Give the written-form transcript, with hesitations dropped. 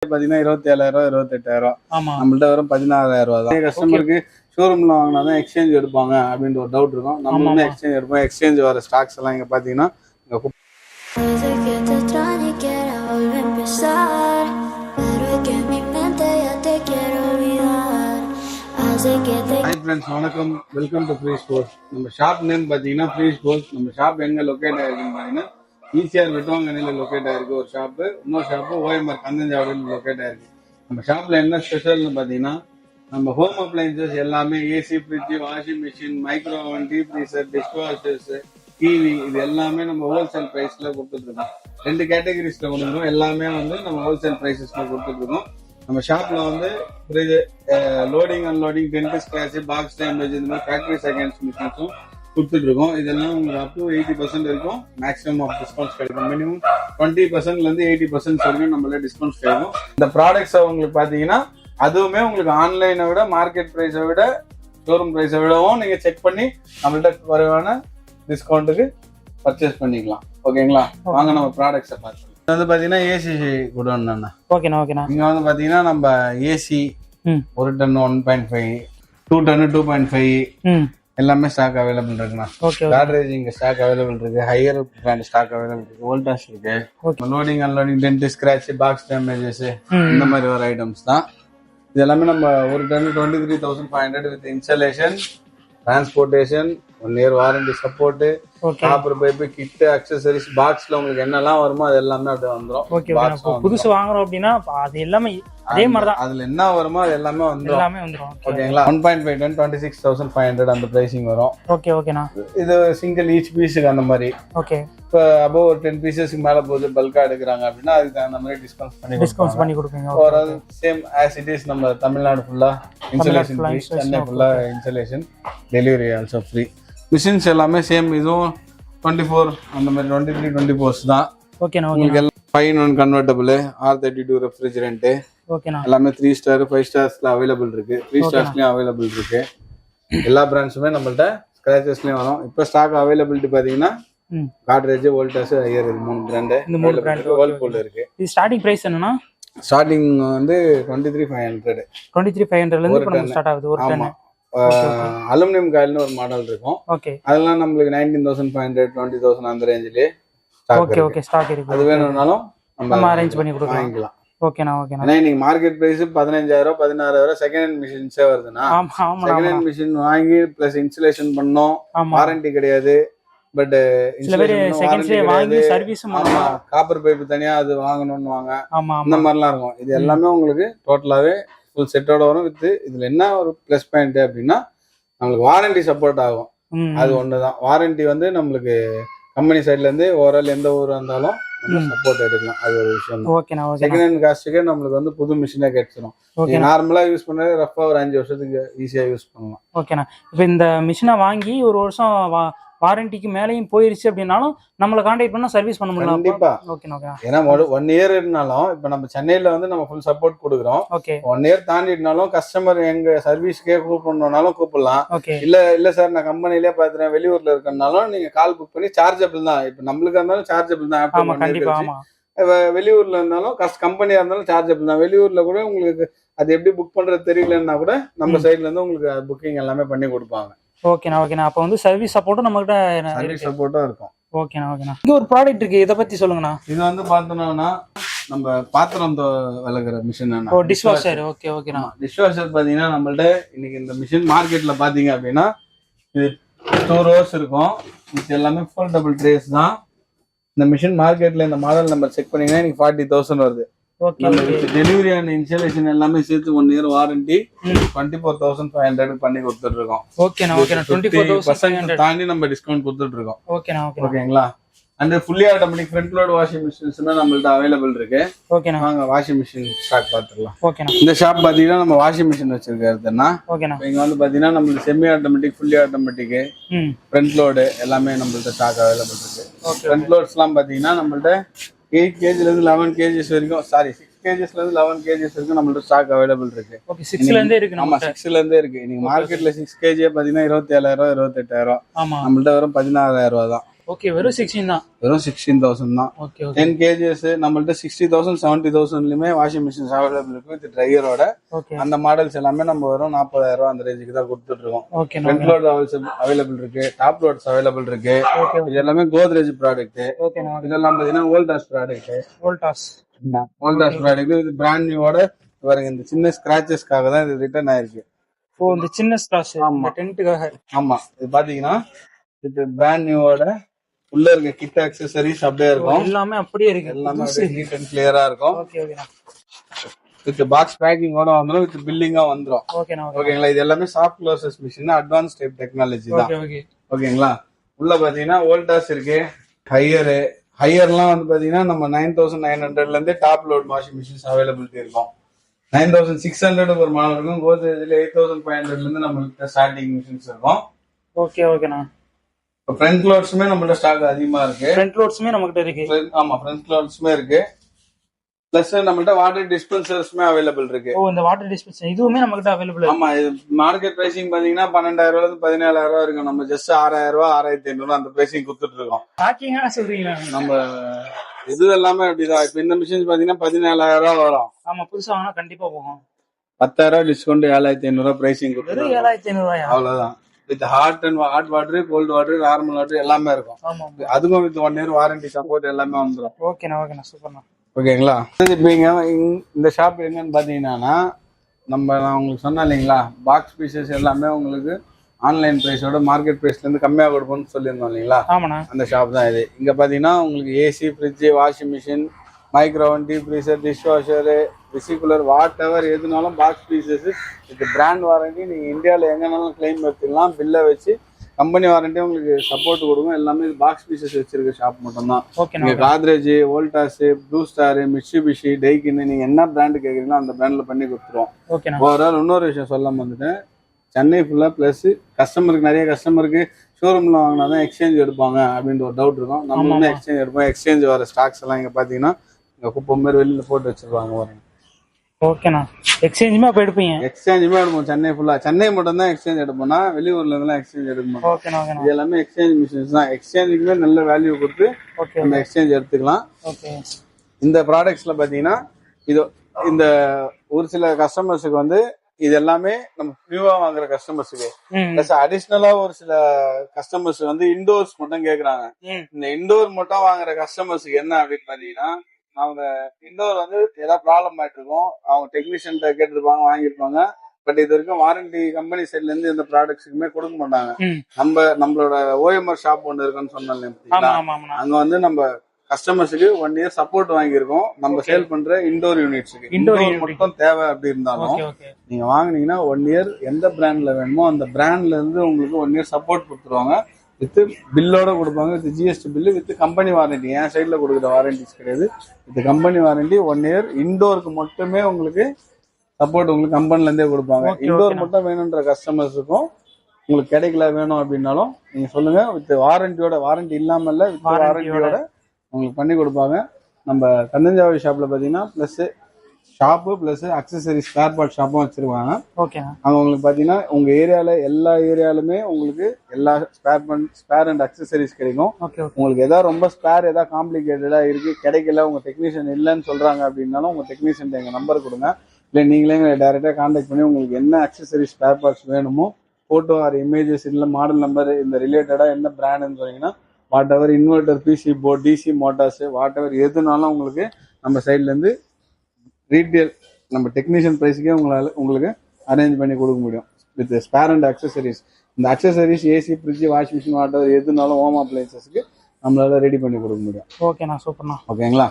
பாத்தீங்கன்னா 27,000 28,000 ஆமா நம்மள்ட்ட வெறும் 16,000 தான். கஸ்டமருக்கு ஷோரூம்ல வாங்கினா தான் எக்ஸ்சேஞ்ச் எடுப்பாங்க அப்படின்ற ஒரு டவுட் இருக்கும். நம்ம வந்து எக்ஸ்சேஞ்ச் எடுப்போம். எக்ஸ்சேஞ்ச் வர ஸ்டாக்ஸ் எல்லாம் இங்க பாத்தீங்கன்னா ஹாய் ஃப்ரெண்ட்ஸ், வணக்கம். Welcome to free sports. நம்ம ஷாப் நேம் பாத்தீங்கன்னா ஃப்ரீ ஸ்போர்ட்ஸ். நம்ம ஷாப் எங்க லொக்கேட் ஆயிருக்குன்னு பாத்தீங்கன்னா ஈசிஆர் வெட்டுவாங்கண்ணில லொக்கேட் ஆயிருக்கு ஒரு ஷாப்பு. இன்னொரு ஷாப்பு ஓஎம்ஆர் கந்தஞ்சாவடியில் லொக்கேட் ஆயிருக்கு. நம்ம ஷாப்ல என்ன ஸ்பெஷல்னு பாத்தீங்கன்னா நம்ம ஹோம் அப்ளைன்சஸ் எல்லாமே AC, fridge, washing machine, micro oven, deep freezer, dish washers, TV இது எல்லாமே நம்ம ஹோல்சேல் பிரைஸ்ல கொடுத்துட்டு இருக்கோம். 2 கேட்டகரிஸ்ல கொடுக்குறோம். எல்லாமே வந்து நம்ம ஹோல்சேல் பிரைசஸ்ல கொடுத்துட்டு இருக்கோம். நம்ம ஷாப்ல வந்து loading unloading, dent scratch, box damage இந்த மாதிரி ஃபேக்டரி செகண்ட்ஸ் மிஷின்ஸும் கொடுத்துட்டு இருக்கோம். இதெல்லாம் உங்களுக்கு அப் டு 80% இருக்கும். மேக்ஸிமம் ஆஃப் டிஸ்கவுண்ட்ஸ் கிடைக்கும். மினிமம் 20%ல 80% வரைக்கும் நம்மள டிஸ்கவுண்ட்ஸ் கிடைக்கும். இந்த ப்ராடக்ட்ஸ் உங்களுக்கு பாத்தீங்கன்னா அதுவுமே உங்களுக்கு ஆன்லைனை விட, மார்க்கெட் பிரைஸை விட, ஷோரூம் பிரைஸை விடவும் நீங்க செக் பண்ணி நம்மள்ட்ட குறைவான டிஸ்கவுண்ட்டுக்கு பர்ச்சேஸ் பண்ணிக்கலாம். ஓகேங்களா? வாங்க நம்ம ப்ராடக்ட்ஸை பார்த்து. இது வந்து பாத்தீங்கன்னா ஏசி குடோன். ஓகேண்ணா. இங்க வந்து பாத்தீங்கன்னா நம்ம ஏசி 1 டன் 1.5, 2 டன் 2.5 எல்லாமே ஸ்டாக் அவைலபிள் இருக்குண்ணா. காட்ரேஜ் இங்க ஸ்டாக் அவைலபிள் இருக்கு. ஹையர் பிராண்ட் ஸ்டாக் அவைலபிள் இருக்கு. வோல்டாஸ் இருக்கு. Loading unloading, dent scratch, box damages இந்த மாதிரி வர ஐட்டம்ஸ் தான். இது எல்லாமே நம்ம 1 ton 23,500 with installation, transportation, 1 year warranty, support, copper pipe, kit, accessories, பாக்ஸ்ல உங்களுக்கு என்னெல்லாம் வருமோ அது எல்லாமே அப்படியே வந்துரும். புதுசு வாங்குறோம் அப்படின்னா அது எல்லாமே அதே மாதிரி தான். அதுல என்ன வருமோ அது எல்லாமே வந்துரும். ஓகேங்களா? 1.5 டன் 26,500 அந்த பிரைசிங் வரும். ஓகேண்ணா. இது சிங்கிள் ஈச் பீஸுக்கு அந்த மாதிரி. ஓகே. இப்போ அபோவ் ஒரு 10 பீசஸ்க்கு மேல போகுது, பல்கா எடுக்கிறாங்க அப்படின்னா அதுக்கு தகுந்த மாதிரி டிஸ்கவுண்ட்ஸ் பண்ணி கொடுப்பீங்க. Overall same as it is. நம்ம தமிழ்நாடு ஃபுல்லா இன்ஸ்டாலேஷன் ஃப்ரீ, சென்னை ஃபுல்லா installation, delivery also free. Machines எல்லாமே சேம். இதுவும் 24 அந்த மாதிரி 23, 24 தான். ஓகேண்ணா. உங்களுக்கு எல்லாம் 5-in-1 கன்வெர்ட்டபிள், R32 ரெஃப்ரிஜரண்ட் எல்லாமே 3 ஸ்டார் 5 ஸ்டார்ஸ்ல அவைலபிள் இருக்கு. 3 ஸ்டார்ஸ்லயும் அவைலபிள் இருக்கு. எல்லா பிராண்ட்ஸுமே நம்மள்ட்ட ஸ்கிராச்சஸ்லயும் வரும். இப்போ ஸ்டாக் அவைலபிலிட்டி பாத்தீங்கன்னா காட்ரேஜ், வோல்டாஸ், ஹையர், இது 3 பிராண்ட். இந்த 3 பிராண்ட் வேர்ல்பூல் இருக்கு. இது ஸ்டார்டிங் பிரைஸ் என்னன்னா ஸ்டார்டிங் வந்து 23,500. 23,500ல இருந்து இப்போ நமக்கு ஸ்டார்ட் ஆகுது ஒரு டன். அலுமினியம் காயில்னு ஒரு மாடல் இருக்கும். ஓகே. அதெல்லாம் நம்மளுக்கு 19,500 20,000 அந்த ரேஞ்சிலே ஸ்டாக் இருக்கு. அது வேணும்னாலும் நம்ம அரேஞ்ச் பண்ணி கொடுக்கலாம். ஓகேண்ணா. ஏன்னா இன்னைக்கு மார்க்கெட் பிரைஸ் 15,000 16,000 செகண்ட் ஹேண்ட் மிஷின்ஸே வருதுன்னா, செகண்ட் ஹேண்ட் மிஷின் வாங்கி பிளஸ் இன்ஸ்டலேஷன் பண்ணோம், வாரண்டி கிடையாது. பட் காப்பர் பைப் தனியா அது வாங்கணும்னு வாங்க, இந்த மாதிரிலாம் இருக்கும். இது எல்லாமே உங்களுக்கு டோட்டலாவே ஃபுல் செட்டோட வரும். வித் இதுல என்ன ஒரு பிளஸ் பாயிண்ட் அப்படின்னா நம்மளுக்கு வாரண்டி சப்போர்ட் ஆகும். அது ஒண்ணுதான். வாரண்டி வந்து நம்மளுக்கு கம்பெனி சைட்ல இருந்து ஓவரால் எந்த ஊரா இருந்தாலும் சப்போர்ட் எடுக்கலாம். அது ஒரு விஷயம். செகண்ட் ஹேண்ட் காஸ்ட்டுக்கு நம்மளுக்கு வந்து புது மிஷினே கிடைச்சிடும். நார்மலா யூஸ் பண்ணது ரஃபா ஒரு 5 வருஷத்துக்கு ஈஸியா யூஸ் பண்ணலாம். ஓகேண்ணா. இப்போ இந்த மிஷினை வாங்கி ஒரு வருஷம் வாரண்டிக்கு மேலேயும் போயிருச்சு அப்படின்னாலும் நம்மளை கான்டாக்ட் பண்ணா சர்வீஸ் பண்ண முடியும். கண்டிப்பா. ஏன்னா 1 இயர் இருந்தாலும் இப்ப நம்ம சென்னையில வந்து நம்ம ஃபுல் சப்போர்ட் கொடுக்குறோம். 1 இயர் தாண்டினாலும் கஸ்டமர் எங்க சர்வீஸ்க்கே கூப்பிடணும்னாலும் கூப்பிடலாம். இல்ல சார் நான் கம்பெனிலே பாத்துறேன், வெளியூர்ல இருக்கனாலும் நீங்க கால் புக் பண்ணி சார்ஜபிள் தான். இப்ப நம்மளுக்கு இருந்தாலும் சார்ஜபிள் தான். வெளியூர்ல இருந்தாலும் கம்பெனியா இருந்தாலும் சார்ஜபிள் தான். வெளியூர்ல கூட உங்களுக்கு அது எப்படி புக் பண்றது தெரியலன்னா கூட நம்ம சைட்ல இருந்து உங்களுக்கு புக்கிங் எல்லாமே பண்ணி கொடுப்பாங்க. ஓகேண்ணா. அப்ப வந்து சர்வீஸ் சப்போர்ட்டும் நம்மகிட்ட சப்போர்ட்டும் இருக்கும். ஓகேண்ணா. இங்க ஒரு ப்ராடக்ட் இருக்கு, இத பத்தி சொல்லுங்கண்ணா. இது வந்து பார்த்தோம்னா நம்ம பாத்திரம் விளக்குற மிஷின். Dish washer. ஓகேண்ணா. டிஷ் வாஷர் பாத்தீங்கன்னா நம்மள்ட்ட இன்னைக்கு இந்த மிஷின் மார்க்கெட்ல பாத்தீங்க அப்படின்னா இது 2 rows இருக்கும். இது எல்லாமே ஃபோல்டபிள் ட்ரேஸ் தான். இந்த மிஷின் மார்க்கெட்ல இந்த மாடல் நம்பர் செக் பண்ணீங்கன்னா இன்னைக்கு 40,000 வருது. டெலிவரி அண்ட் இன்ஸ்டாலேஷன் எல்லாமே சேர்த்து 1 இயர் வாரண்டி 24,500 பண்ணி கொடுத்துட்டு இருக்கோம். 24,500 தாண்டி நம்ம டிஸ்கவுண்ட் கொடுத்துட்டு இருக்கோம். ஓகேங்களா? And fully automatic front load washing மிஷின்ஸ்மே நம்மள்ட்ட அவைலபிள் இருக்கு. வாங்க வாஷிங் மிஷின் ஸ்டாக் பார்த்துக்கலாம். இந்த ஷாப் பாத்தீங்கன்னா நம்ம வாஷிங் மிஷின் வச்சிருக்கிறதுனா இங்க வந்து பாத்தீங்கன்னா நம்மளுக்கு semi automatic, fully automatic, front load எல்லாமே நம்மள்ட்ட ஸ்டாக் அவைலபிள் இருக்கு. ஃப்ரண்ட் லோட்ஸ் எல்லாம் பாத்தீங்கன்னா நம்மள்ட்ட 8 kgல இருந்து 11 kgs வரைக்கும், 6 kgsல இருந்து 11 kgs வரைக்கும் நம்மள்ட்ட ஸ்டாக் அவைலபிள் இருக்கு. 6ல இருந்தே இருக்கு. ஆமா, 6ல இருந்தே இருக்கு. நீங்க மார்க்கெட்ல 6 kg பாத்தீங்கன்னா 27,000 28,000. நம்மள்ட்ட வெறும் 16,000 தான். ஓகே, வெறும் 16 தான். வெறும் 16,000 தான். ஓகே ஓகே 10 kgs நம்மள்ட்ட 60,000 70,000லயுமே வாஷிங் மிஷின்ஸ் அவைலபிள் இருக்கு வித் ட்ரையரோட. ஓகே அந்த மாடல்ஸ் எல்லாமே நம்ம வெறும் 40,000 அந்த ரேஞ்சுக்கு தான் கொடுத்துட்டு இருக்கோம். ஓகே ஃப்ரண்ட் லோட் அவைலபிள் இருக்கு, டாப் லோட்ஸ் அவைலபிள் இருக்கு. இது எல்லாமே கோத்ரேஜ் ப்ராடக்ட். ஓகேண்ணா. இதெல்லாம் பாத்தீங்கன்னா வோல்டாஸ் ப்ராடக்ட். வோல்டாஸ் ப்ராடக்ட் இது பிராண்ட் நியூவோட பாருங்க. இந்த சின்ன ஸ்கிராச்சஸ்க்காக தான் இது ரிட்டர்ன் ஆயிருக்கு. ஓ, இந்த சின்ன ஸ்கிராட்ச் இந்த டென்ட்டுக்காக. ஆமா, இது பாத்தீங்கன்னா இது பிராண்ட் நியூவோட உள்ள இருக்க கிட் அக்சசரிஸ் அப்படியே இருக்கும். எல்லாமே அப்படியே இருக்கு. எல்லாமே நீட் அண்ட் கிளியரா இருக்கும். ஓகே ஓகேண்ணா. வித் பாக்ஸ் பேக்கிங்கோட வந்துரும், வித் பில்லிங்கா வந்துரும். ஓகேண்ணா. ஓகேங்களா. இது எல்லாமே soft closes machine, advance type technology தான். ஓகே ஓகே ஓகேங்களா. உள்ள பாத்தீங்கன்னா வோல்டாஸ் இருக்கு. ஹையர்லாம் வந்து பாத்தீங்கன்னா நம்ம 9,900ல இருந்து top load washing machines availability இருக்கும். 9,600 ஒரு மாடல் இருக்கும். கோத்ரேஜ்ல 8,500ல இருந்து நம்மளுக்கு ஸ்டார்டிங் மிஷின்ஸ் இருக்கும். ஓகே ஓகேண்ணா. இப்போ ஃப்ரண்ட் லோட்ஸுமே நம்மள்ட்ட ஸ்டாக் அதிகமா இருக்கு. ஃப்ரண்ட் லோட்ஸுமே நம்மகிட்ட இருக்கு. ஆமா, ஃப்ரண்ட் லோட்ஸுமே இருக்கு. பிளஸ் நம்மள்ட்ட வாட்டர் டிஸ்பென்சர்ஸ்மே அவைலபிள் இருக்கு. ஓ, இந்த வாட்டர் டிஸ்பென்சர் இதுவுமே நம்மகிட்ட அவைலபிள் இருக்கு. ஆமா, இது மார்க்கெட் பிரைசிங் பாத்தீங்கன்னா 12,000 இருந்து 17,000 இருக்கும். நம்ம ஜஸ்ட் 6,000 6,500 அந்த பிரைசிங் கொடுத்துட்டு இருக்கோம். பேக்கிங்கா சொல்றீங்களா? நம்ம இது எல்லாமே அப்படிதான். இப்ப இந்த மிஷின்ஸ் பாத்தீங்கன்னா 14,000 வரும். ஆமா, புதுசா வாங்கினா கண்டிப்பா போகும். 10,000 டிஸ்கவுண்ட் 7,500 பிரைசிங் கொடுத்துருக்கோம். 7,500 அவ்வளவுதான். With hot water, cold water, normal water எல்லாமே இருக்கும். ஆமா, அதுவும் வித் 1 year வாரண்டி சப்போர்ட் எல்லாமே வந்துடும். ஓகேண்ணா. ஓகேண்ணா, சூப்பர்ண்ணா. ஓகேங்களா. இந்த ஷாப் எங்கன்னு பாத்தீங்கன்னா நான் உங்களுக்கு சொன்னேன் இல்லைங்களா, பாக்ஸ் பீசஸ் எல்லாமே உங்களுக்கு ஆன்லைன் பிரைஸோட மார்க்கெட் பிரைஸ்ல இருந்து கம்மியா கொடுப்போம்னு சொல்லியிருந்தோம் இல்லைங்களா. ஆமாண்ணா. அந்த ஷாப் தான் இது. இங்க பாத்தீங்கன்னா உங்களுக்கு AC, fridge, washing machine, microwave, deep freezer, dish washer, ரிசிகுலர், வாட் எவர் எதுனாலும் பாக்ஸ் பீசஸ் இது பிராண்ட் வாரண்டி. நீங்க இந்தியாவில் எங்கனாலும் கிளைம் எடுத்துக்கலாம். பில்லை வச்சு கம்பெனி வாரண்டி உங்களுக்கு சப்போர்ட் கொடுக்கும். எல்லாமே பாக்ஸ் பீசஸ் வச்சிருக்க ஷாப் மட்டும் தான். நீங்க Godrej, Voltas, blue star, Mitsubishi, டைக்கின் நீங்க என்ன பிராண்ட் கேக்குறீங்களோ அந்த பிராண்ட்ல பண்ணி கொடுத்துருவோம். ஓவரால் இன்னொரு விஷயம் சொல்லாம வந்துட்டேன். சென்னை ஃபுல்லா பிளஸ் கஸ்டமருக்கு நிறைய கஸ்டமருக்கு ஷோரூம்ல வாங்கினாதான் எக்ஸ்சேஞ்ச் எடுப்பாங்க அப்படின்ற ஒரு டவுட் இருக்கும். நம்ம வந்து எக்ஸ்சேஞ்ச் எடுப்போம். எக்ஸ்சேஞ்ச் வர ஸ்டாக்ஸ் எல்லாம் இங்க பாத்தீங்கன்னா இங்க குப்பை மாதிரி வெளியில போட்டு வச்சிருப்பாங்க பாருங்க. ஓகேண்ணா. எக்ஸ்சேஞ்சுமே அப்ப எடுப்பீங்க? எக்ஸ்சேஞ்சுமே எடுப்போம். சென்னை ஃபுல்லா. சென்னை மட்டும் தான் எக்ஸ்சேஞ்ச் எடுப்போம்னா, வெளியூர்ல இருந்தெல்லாம் எக்ஸ்சேஞ்ச் எடுப்போம். இது எல்லாமே எக்ஸ்சேஞ்ச் மிஷின்ஸ் தான். எக்ஸ்சேஞ்சுக்குமே நல்ல வேல்யூ கொடுத்து நம்ம எக்ஸ்சேஞ்ச் எடுத்துக்கலாம். இந்த ப்ராடக்ட்ஸ்ல பாத்தீங்கன்னா இது இந்த ஒரு சில கஸ்டமர்ஸுக்கு வந்து இது எல்லாமே நம்ம நியூவா வாங்குற கஸ்டமர்ஸுக்கு, பிளஸ் அடிஷனலா ஒரு சில கஸ்டமர்ஸ் வந்து இண்டோர்ஸ் மட்டும் கேக்குறாங்க. இந்த இண்டோர் மட்டும் வாங்குற கஸ்டமர்ஸுக்கு என்ன அப்படின்னு பாத்தீங்கன்னா, அவங்க இண்டோர் வந்து ஏதாவது ப்ராப்ளம் ஆயிட்டு இருக்கும். அவங்க டெக்னீஷியன் கேட்டிருப்பாங்க, வாங்கிருப்பாங்க. பட் இது வரைக்கும் வாரண்டி கம்பெனி சைட்ல இருந்து எந்த ப்ராடக்ட்ஸுக்குமே கொடுக்க மாட்டாங்க. நம்மளோட ஓஎம்ஆர் ஷாப் ஒன்று இருக்குன்னு சொன்னோம். அங்க வந்து நம்ம கஸ்டமர்ஸுக்கு 1 year சப்போர்ட் வாங்கியிருக்கோம். நம்ம சேல் பண்ற இண்டோர் யூனிட்ஸுக்கு இண்டோர் மட்டும் தேவை அப்படி இருந்தாலும் நீங்க வாங்கினீங்கன்னா 1 year எந்த பிராண்ட்ல வேணுமோ அந்த பிராண்ட்ல இருந்து உங்களுக்கு 1 year சப்போர்ட் கொடுத்துருவாங்க. வித் பில்லோட கொடுப்பாங்க, with GST bill, with company warranty. என் சைட்ல கொடுக்குற வாரண்டிஸ் கிடையாது, வித் கம்பெனி வாரண்டி. 1 year இண்டோருக்கு மட்டுமே உங்களுக்கு சப்போர்ட் உங்களுக்கு கம்பெனில இருந்தே கொடுப்பாங்க. இண்டோர் மட்டும் வேணும்ன்ற கஸ்டமர்ஸுக்கும் உங்களுக்கு கிடைக்கல வேணும் அப்படின்னாலும் நீங்க சொல்லுங்க. வித் வாரண்டியோட, வாரண்டி இல்லாம இல்ல, வித் வாரண்டியோட உங்களுக்கு பண்ணி கொடுப்பாங்க. நம்ம கந்தஞ்சாவடி ஷாப்ல பாத்தீங்கன்னா plus shop plus accessory spare part ஷாப்பும் வச்சிருக்காங்க. அங்க உங்களுக்கு பாத்தீங்கன்னா உங்க ஏரியால எல்லா ஏரியாலுமே உங்களுக்கு எல்லா ஸ்பேர் அண்ட் அக்சசரிஸ் கிடைக்கும். உங்களுக்கு ஏதாவது ரொம்ப ஸ்பேர் ஏதாவது காம்ப்ளிகேட்டடா இருக்கு, கிடைக்கல, உங்க டெக்னீஷியன் இல்லைன்னு சொல்றாங்க அப்படின்னாலும் உங்க டெக்னீஷியன் எங்க நம்பர் கொடுங்க. இல்ல நீங்களே டைரக்டா கான்டாக்ட் பண்ணி உங்களுக்கு என்ன அக்சசரி ஸ்பேர் பார்ட்ஸ் வேணுமோ போட்டோ ஆர் இமேஜஸ் இல்ல மாடல் நம்பர் இந்த ரிலேட்டடா என்ன பிராண்ட்னு சொன்னீங்கன்னா whatever inverter, PC board, DC motors, whatever எதுனாலும் உங்களுக்கு நம்ம சைட்ல இருந்து ரீட்டெயில் நம்ம டெக்னீஷியன் பிரைஸுக்கே உங்களுக்கு அரேஞ்ச் பண்ணி கொடுக்க முடியும் வித் ஸ்பேர் அண்ட் அக்சசரிஸ். இந்த accessories AC, fridge, washing machine, whatever எதுனாலும் ஹோம் அப்ளைன்சஸ்க்கு நம்மளால ரெடி பண்ணி கொடுக்க முடியும். ஓகேண்ணா, சூப்பர்ண்ணா. ஓகேங்களா.